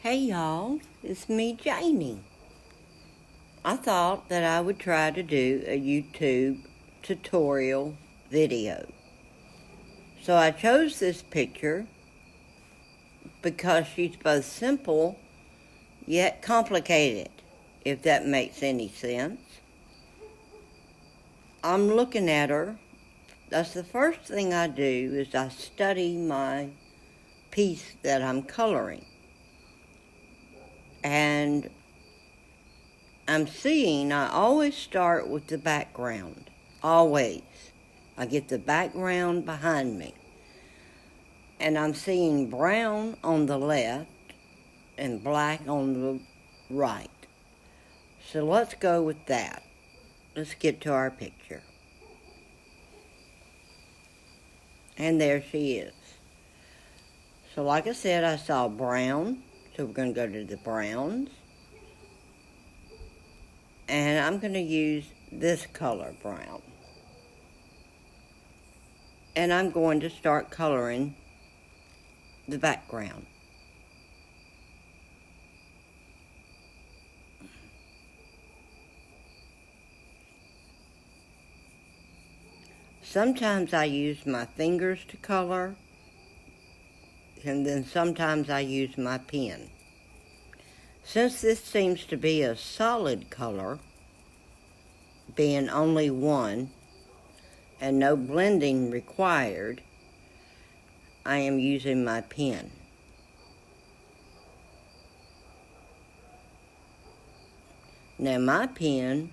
Hey y'all, it's me, Janie. I thought that I would try to do a YouTube tutorial video. So I chose this picture because she's both simple yet complicated, if that makes any sense. I'm looking at her. That's the first thing I do is I study my piece that I'm coloring. And I'm seeing, I always start with the background. Always. I get the background behind me. And I'm seeing brown on the left and black on the right. So let's go with that. Let's get to our picture. And there she is. So like I said, I saw brown. So we're going to go to the browns. And I'm going to use this color, brown. And I'm going to start coloring the background. Sometimes I use my fingers to color, and then sometimes I use my pen. Since this seems to be a solid color, being only one, and no blending required, I am using my pen. Now my pen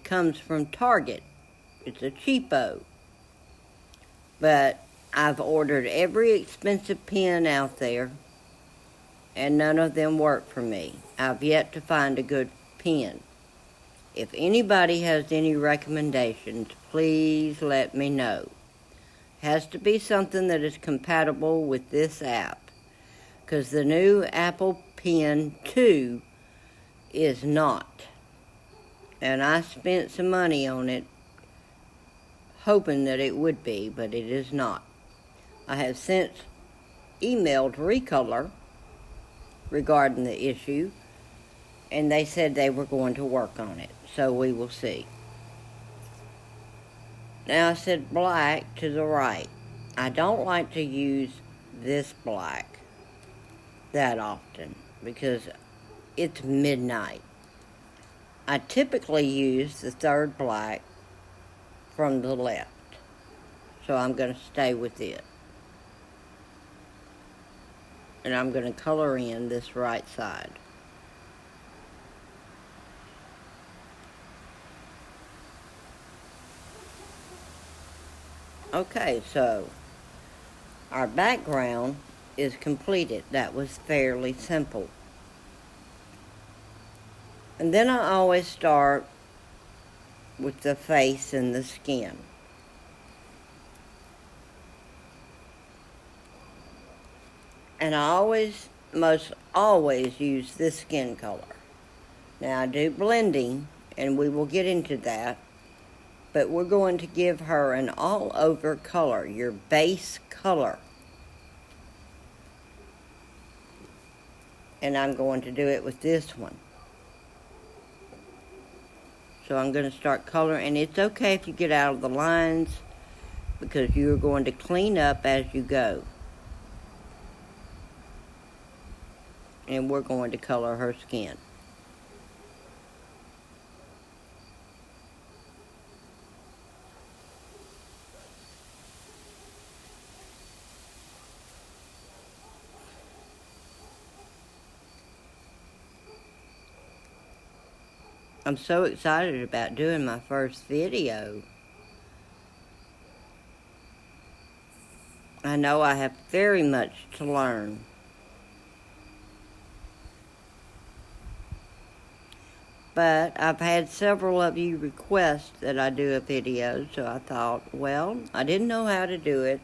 comes from Target. It's a cheapo. But I've ordered every expensive pen out there, and none of them work for me. I've yet to find a good pen. If anybody has any recommendations, please let me know. Has to be something that is compatible with this app, because the new Apple Pen 2 is not. And I spent some money on it, hoping that it would be, but it is not. I have since emailed Recolor regarding the issue, and they said they were going to work on it, so we will see. Now I said black to the right. I don't like to use this black that often because it's midnight. I typically use the third black from the left, so I'm going to stay with it. And I'm going to color in this right side. Okay, so our background is completed. That was fairly simple. And then I always start with the face and the skin. And I most always use this skin color. Now I do blending, and we will get into that, but we're going to give her an all-over color, your base color. And I'm going to do it with this one. So I'm going to start coloring, and it's okay if you get out of the lines because you're going to clean up as you go. And we're going to color her skin. I'm so excited about doing my first video. I know I have very much to learn. But I've had several of you request that I do a video, so I thought, well, I didn't know how to do it.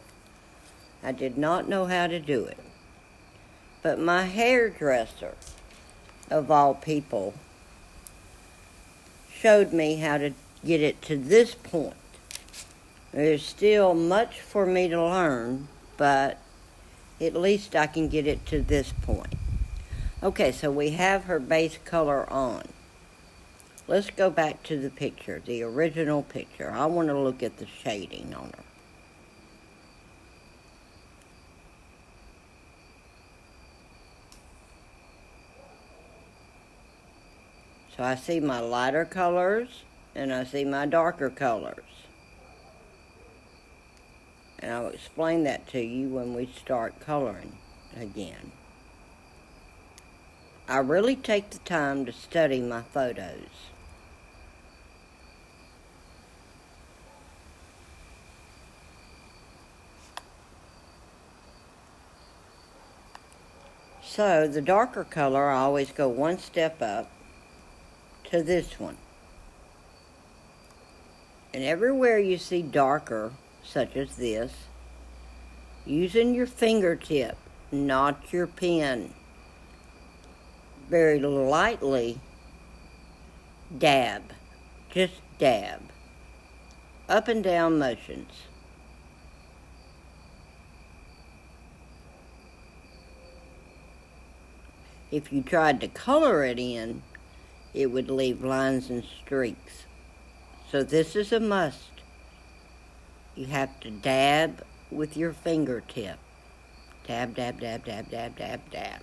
I did not know how to do it. But my hairdresser, of all people, showed me how to get it to this point. There's still much for me to learn, but at least I can get it to this point. Okay, so we have her base color on. Let's go back to the picture, the original picture. I want to look at the shading on her. So I see my lighter colors and I see my darker colors. And I'll explain that to you when we start coloring again. I really take the time to study my photos. So the darker color, I always go one step up to this one. And everywhere you see darker, such as this, using your fingertip, not your pen, very lightly dab, just dab, up and down motions. If you tried to color it in, it would leave lines and streaks. So this is a must. You have to dab with your fingertip. Dab, dab, dab, dab, dab, dab, dab.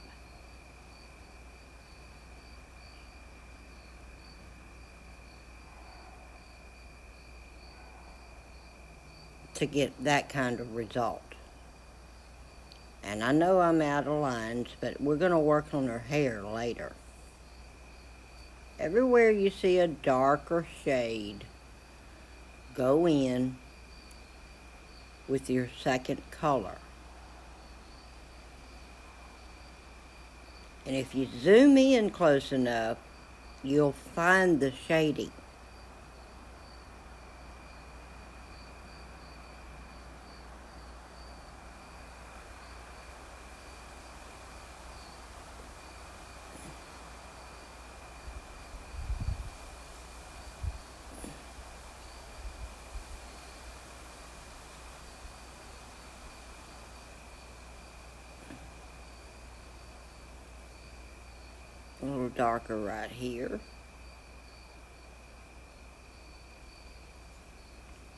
To get that kind of result. And I know I'm out of lines, but we're going to work on her hair later. Everywhere you see a darker shade, go in with your second color. And if you zoom in close enough, you'll find the shading. A little darker right here.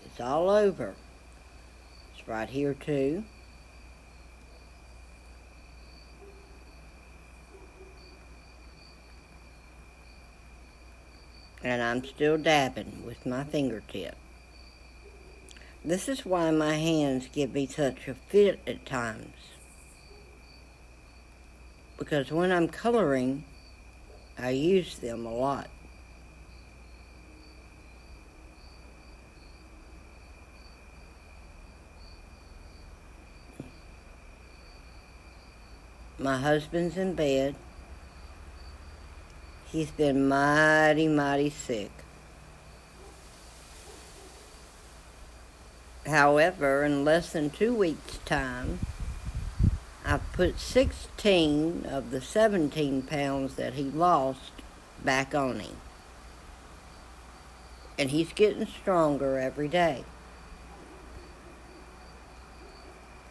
It's all over. It's right here too. And I'm still dabbing with my fingertip. This is why my hands give me such a fit at times. Because when I'm coloring, I use them a lot. My husband's in bed. He's been mighty sick. However, in less than 2 weeks' time, I've put 16 of the 17 pounds that he lost back on him. And he's getting stronger every day.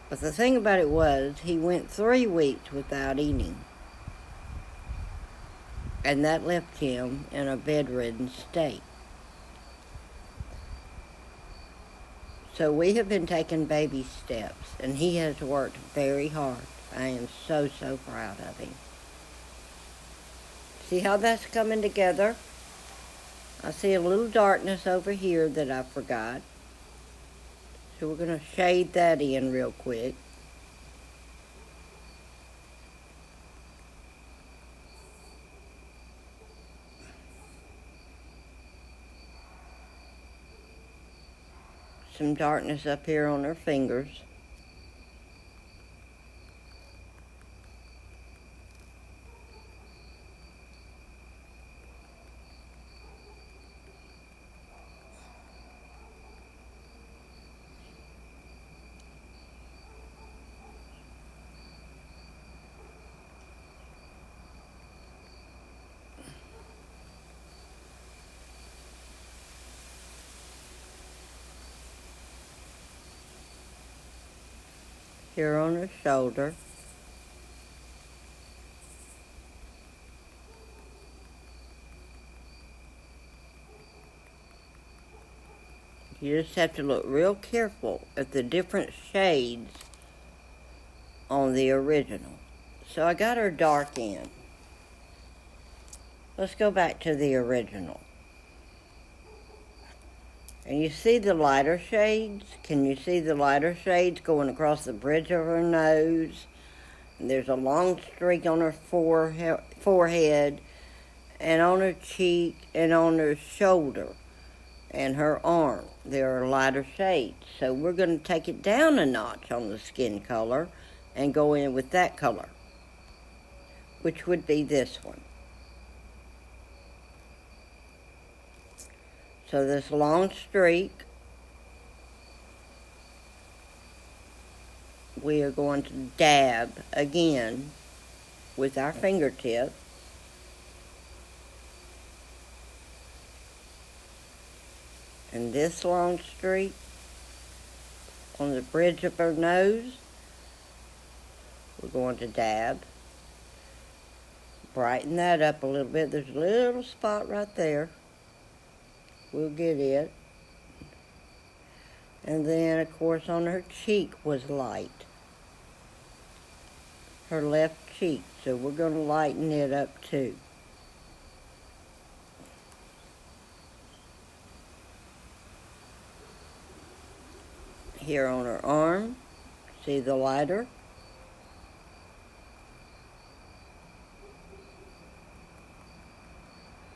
But the thing about it was, he went 3 weeks without eating. And that left him in a bedridden state. So we have been taking baby steps, and he has worked very hard. I am so proud of him. See how that's coming together? I see a little darkness over here that I forgot. So we're going to shade that in real quick. Some darkness up here on her fingers. Here on her shoulder. You just have to look real careful at the different shades on the original. So I got her dark in. Let's go back to the original. And you see the lighter shades? Can you see the lighter shades going across the bridge of her nose? And there's a long streak on her forehead, and on her cheek, and on her shoulder, and her arm. There are lighter shades. So we're going to take it down a notch on the skin color and go in with that color, which would be this one. So this long streak, we are going to dab again with our fingertip. And this long streak on the bridge of her nose, we're going to dab. Brighten that up a little bit. There's a little spot right there. We'll get it. And then, of course, on her cheek was light. Her left cheek. So we're going to lighten it up too. Here on her arm, see the lighter?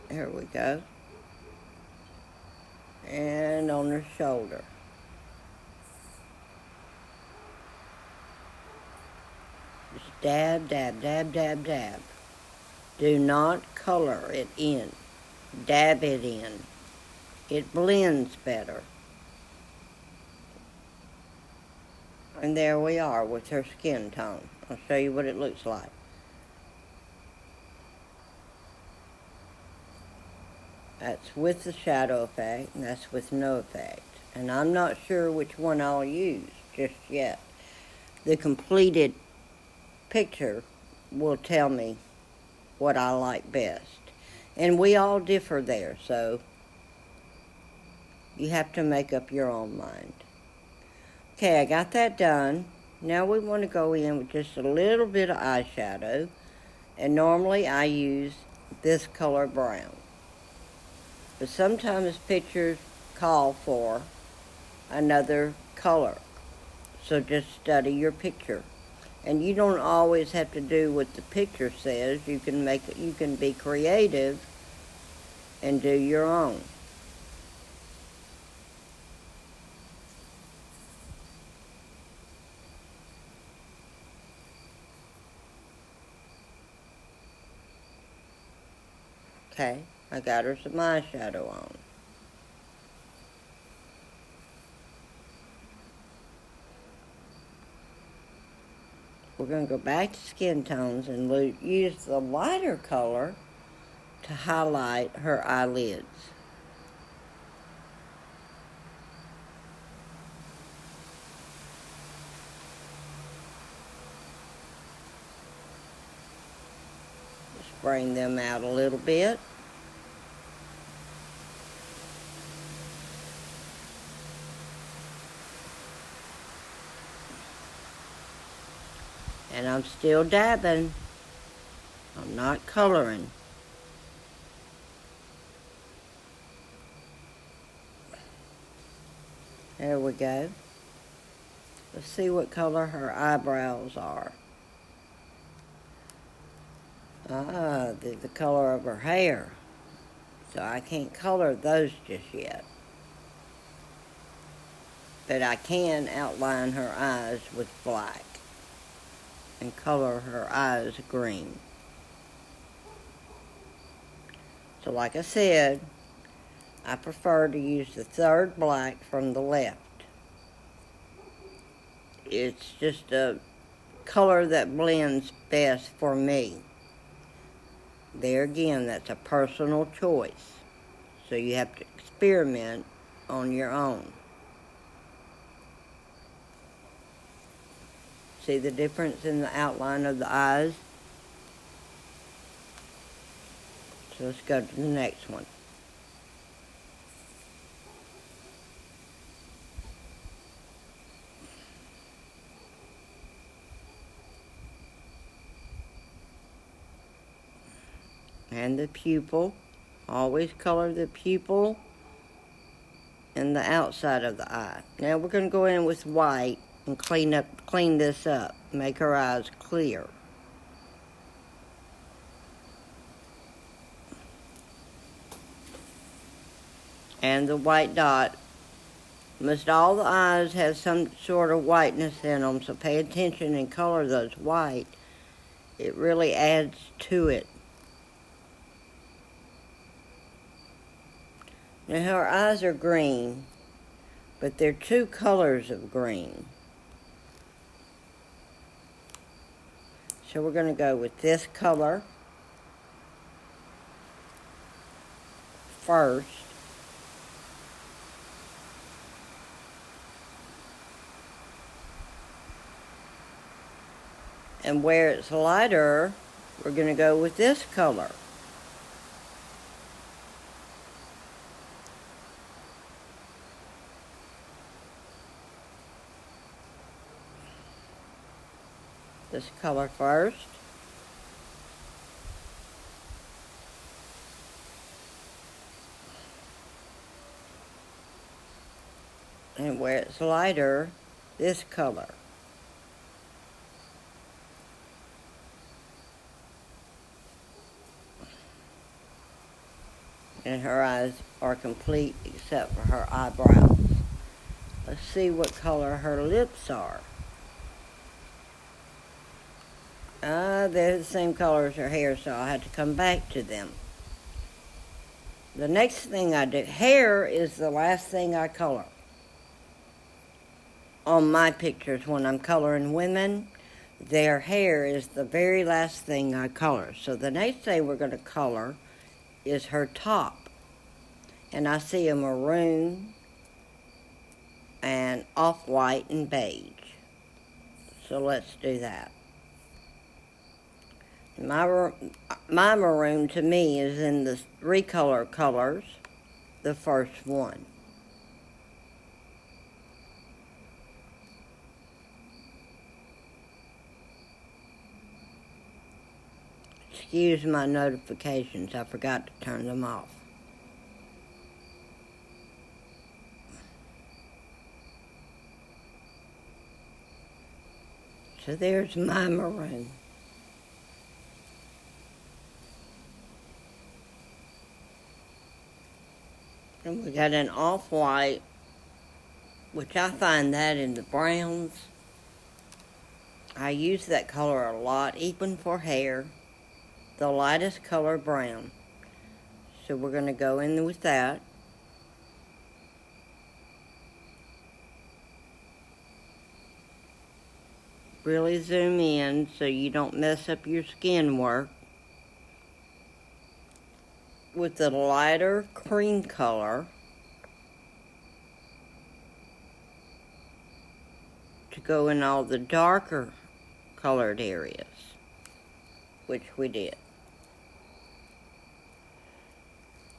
There we go. And on her shoulder. Just dab, dab, dab, dab, dab. Do not color it in. Dab it in. It blends better. And there we are with her skin tone. I'll show you what it looks like. That's with the shadow effect, and that's with no effect. And I'm not sure which one I'll use just yet. The completed picture will tell me what I like best. And we all differ there, so you have to make up your own mind. Okay, I got that done. Now we want to go in with just a little bit of eyeshadow. And normally I use this color brown. But sometimes pictures call for another color. So just study your picture. And you don't always have to do what the picture says. You can be creative and do your own. Okay, I got her some eyeshadow on. We're going to go back to skin tones and use the lighter color to highlight her eyelids. Just bring them out a little bit. And I'm still dabbing. I'm not coloring. There we go. Let's see what color her eyebrows are. They're the color of her hair. So I can't color those just yet. But I can outline her eyes with black and color her eyes green. So like I said, I prefer to use the third black from the left. It's just a color that blends best for me. There again, that's a personal choice. So you have to experiment on your own. See the difference in the outline of the eyes? So let's go to the next one. and the pupil. Always color the pupil and the outside of the eye. Now we're going to go in with white and clean this up, make her eyes clear. And the white dot. Most all the eyes have some sort of whiteness in them, so pay attention and color those white. It really adds to it. Now her eyes are green, but they're two colors of green. So we're going to go with this color first. And where it's lighter, we're going to go with this color. This color first. And where it's lighter, this color. And her eyes are complete except for her eyebrows. Let's see what color her lips are. They're the same color as her hair, so I'll have to come back to them. The next thing I do, hair is the last thing I color. On my pictures, when I'm coloring women, their hair is the very last thing I color. So the next thing we're going to color is her top. And I see a maroon and off-white and beige. So let's do that. My maroon to me is in the three colors, the first one. Excuse my notifications, I forgot to turn them off. So there's my maroon. And we got an off-white, which I find that in the browns. I use that color a lot, even for hair. The lightest color, brown. So we're going to go in with that. Really zoom in so you don't mess up your skin work. With the lighter cream color to go in all the darker colored areas, which we did.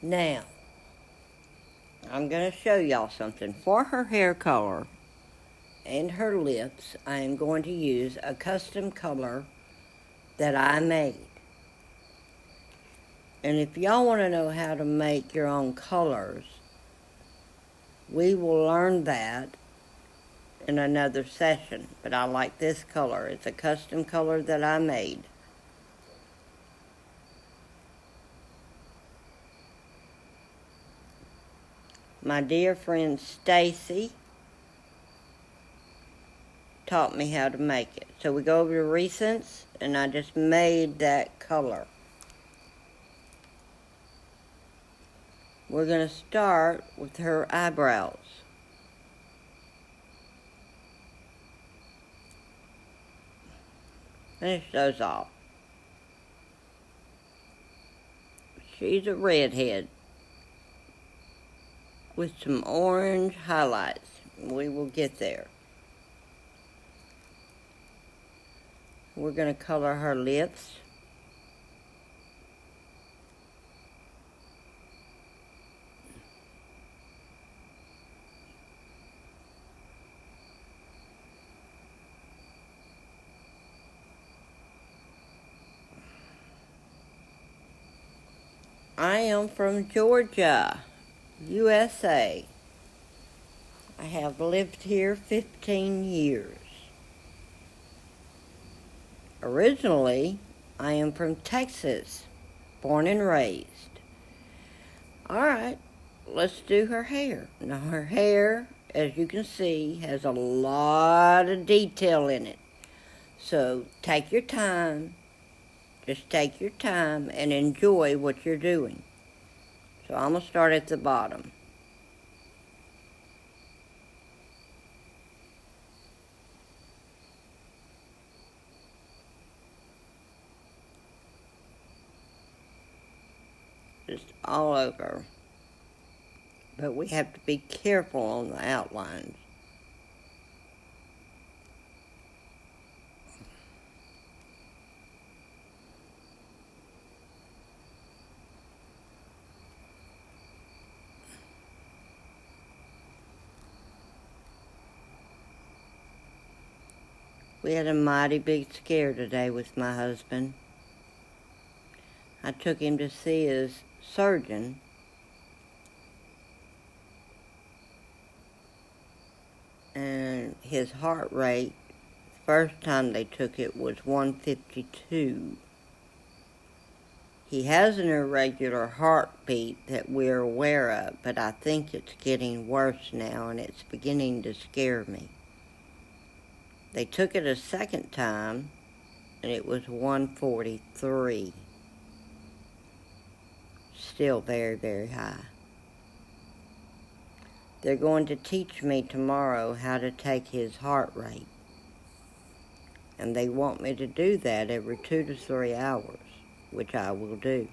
Now, I'm going to show y'all something. For her hair color and her lips, I am going to use a custom color that I made. And if y'all want to know how to make your own colors, we will learn that in another session. But I like this color. It's a custom color that I made. My dear friend Stacy taught me how to make it. So we go over to Recents, and I just made that color. We're going to start with her eyebrows. Finish those off. She's a redhead with some orange highlights. We will get there. We're going to color her lips. I am from Georgia, USA. I have lived here 15 years. Originally, I am from Texas, born and raised. All right, let's do her hair. Now, her hair, as you can see, has a lot of detail in it. So take your time. Just take your time and enjoy what you're doing. So I'm going to start at the bottom. Just all over. But we have to be careful on the outlines. We had a mighty big scare today with my husband. I took him to see his surgeon. And his heart rate, first time they took it, was 152. He has an irregular heartbeat that we're aware of, but I think it's getting worse now and it's beginning to scare me. They took it a second time and it was 143. Still very, very high. They're going to teach me tomorrow how to take his heart rate. And they want me to do that every 2 to 3 hours, which I will do.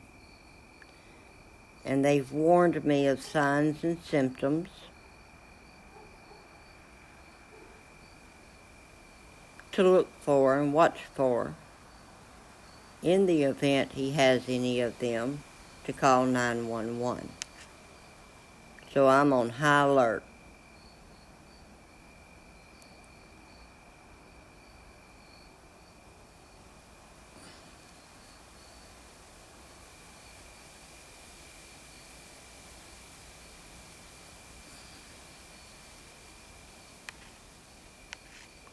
And they've warned me of signs and symptoms. To look for and watch for in the event he has any of them, to call 911. So I'm on high alert.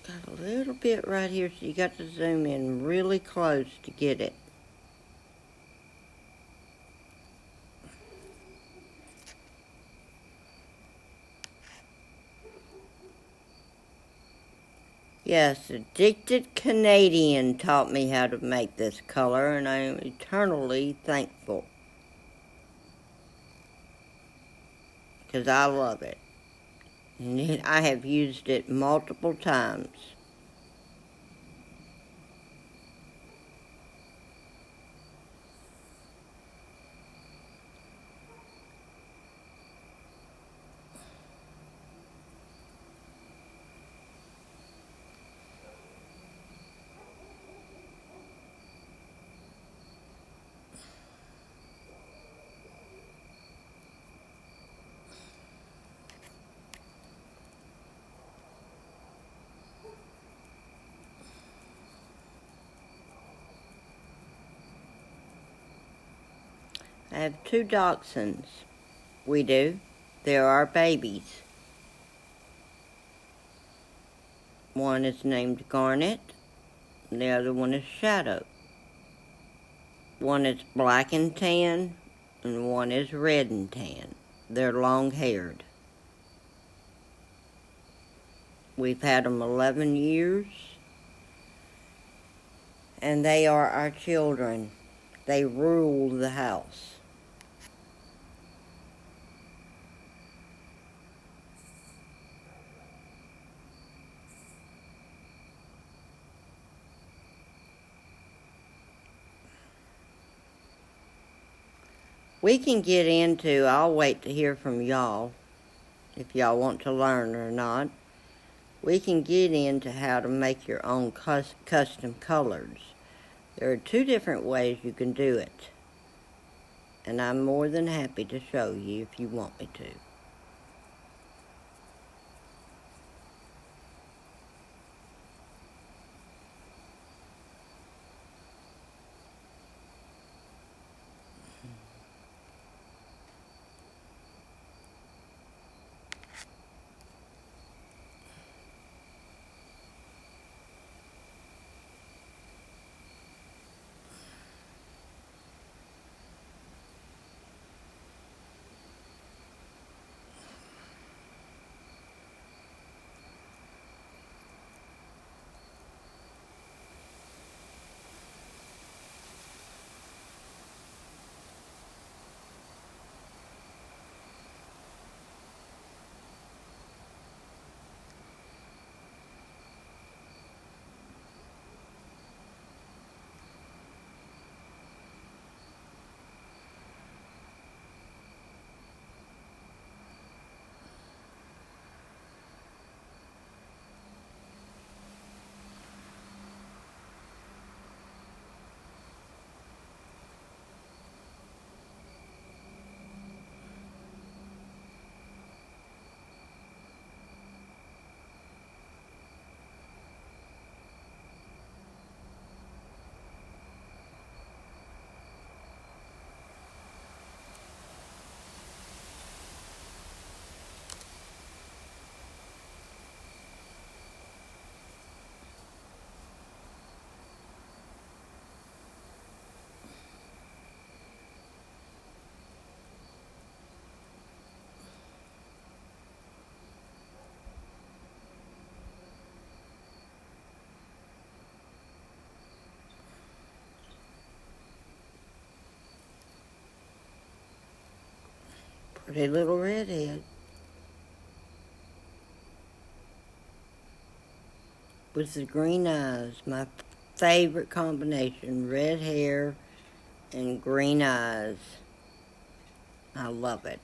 Got a little bit right here, so you got to zoom in really close to get it. Yes, Addicted Canadian taught me how to make this color, and I am eternally thankful. Because I love it. And I have used it multiple times. I have 2 dachshunds. We do. They're our babies. One is named Garnet, and the other one is Shadow. One is black and tan, and one is red and tan. They're long-haired. We've had them 11 years, and they are our children. They rule the house. We can get into, I'll wait to hear from y'all, if y'all want to learn or not. We can get into how to make your own custom colors. There are 2 different ways you can do it. And I'm more than happy to show you if you want me to. Pretty little redhead. With the green eyes. My favorite combination. Red hair and green eyes. I love it.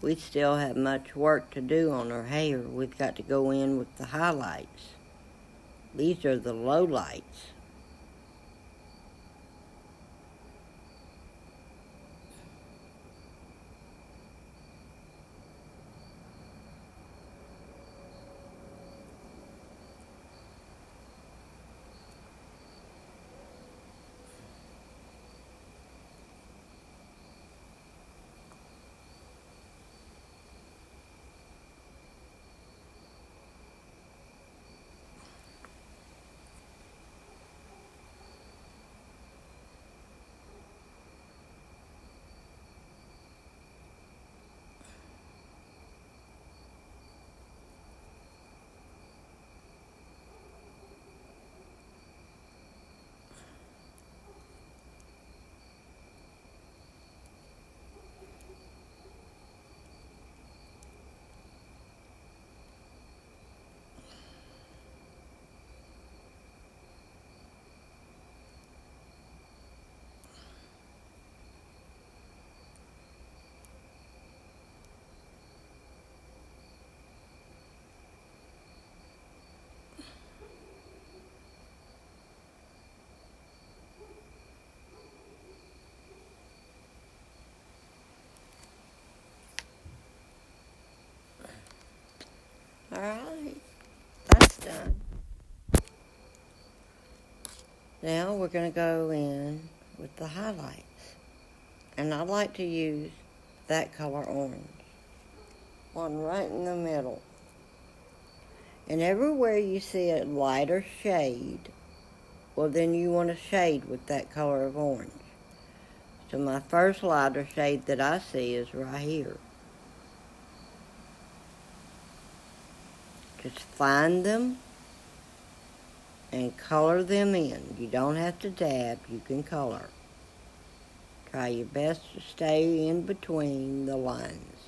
We still have much work to do on her hair. We've got to go in with the highlights. These are the low lights. All right, that's done. Now we're going to go in with the highlights. And I like to use that color orange. One right in the middle. And everywhere you see a lighter shade, well then you want to shade with that color of orange. So my first lighter shade that I see is right here. Just find them and color them in. You don't have to dab, you can color. Try your best to stay in between the lines.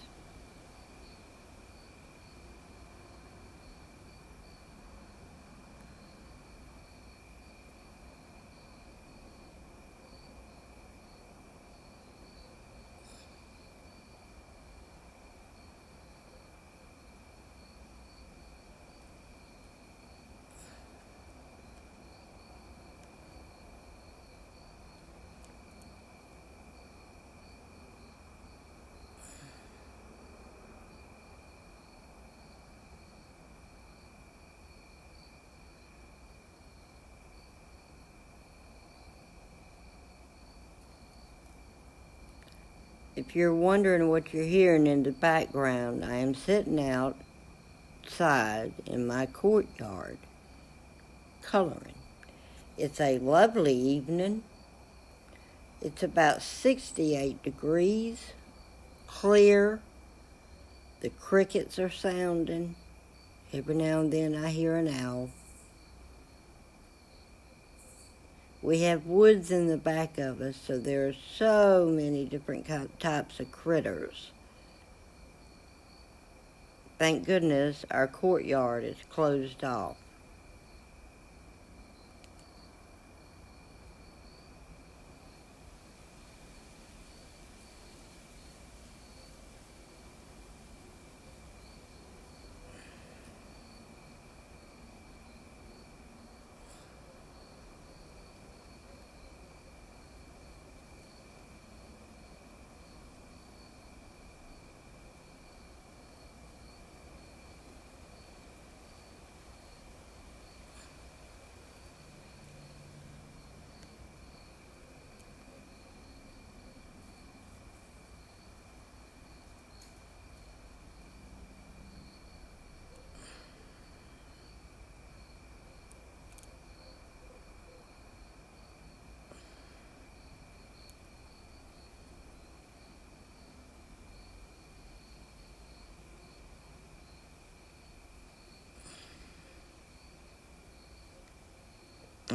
If you're wondering what you're hearing in the background, I am sitting outside in my courtyard coloring. It's a lovely evening. It's about 68 degrees, clear. The crickets are sounding. Every now and then I hear an owl. We have woods in the back of us, so there are so many different types of critters. Thank goodness our courtyard is closed off.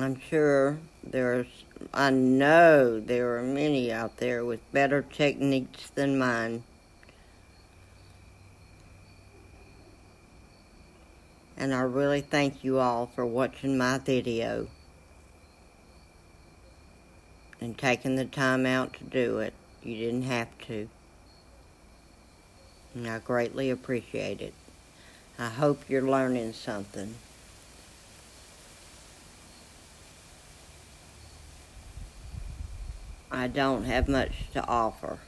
I'm sure I know there are many out there with better techniques than mine. And I really thank you all for watching my video and taking the time out to do it. You didn't have to. And I greatly appreciate it. I hope you're learning something. I don't have much to offer,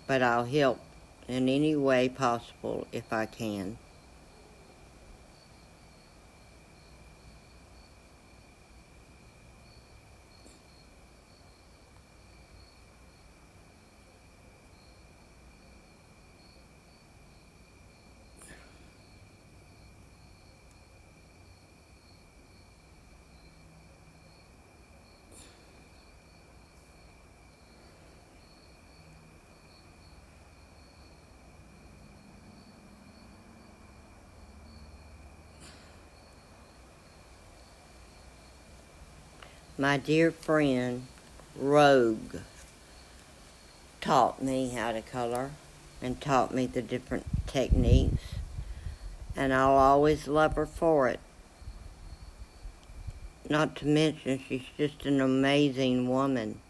but I'll help in any way possible if I can. My dear friend, Rogue, taught me how to color and taught me the different techniques, and I'll always love her for it. Not to mention, she's just an amazing woman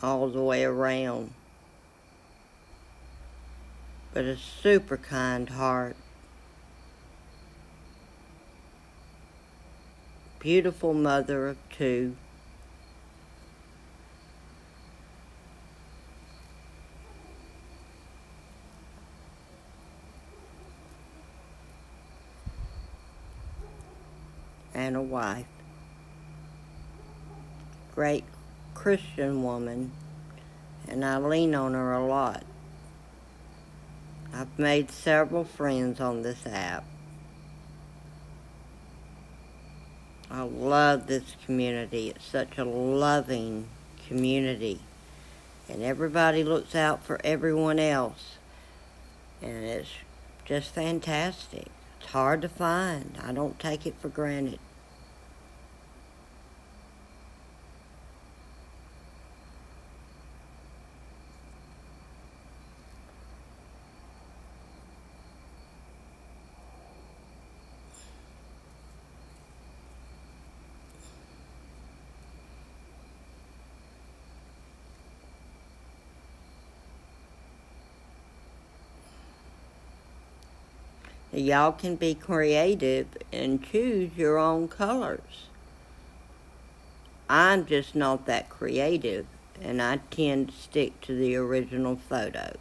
all the way around, but a super kind heart. Beautiful mother of two. And a wife. Great Christian woman, and I lean on her a lot. I've made several friends on this app. I love this community. It's such a loving community. And everybody looks out for everyone else. And it's just fantastic. It's hard to find. I don't take it for granted. Y'all can be creative and choose your own colors. I'm just not that creative, and I tend to stick to the original photo.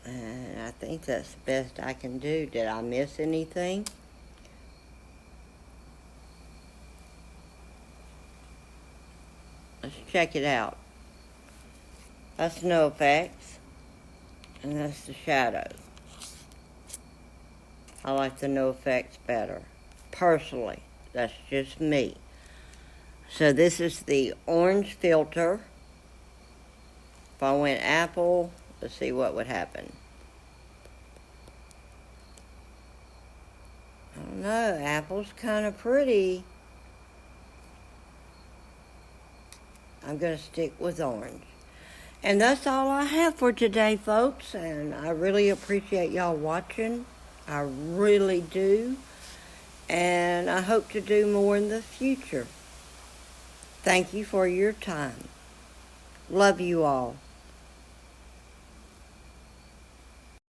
And I think that's the best I can do. Did I miss anything? Let's check it out. That's no effects, and that's the shadow. I like the no effects better. Personally, that's just me. So this is the orange filter. If I went apple, let's see what would happen. I don't know, apple's kind of pretty. I'm going to stick with orange. And that's all I have for today, folks. And I really appreciate y'all watching. I really do. And I hope to do more in the future. Thank you for your time. Love you all.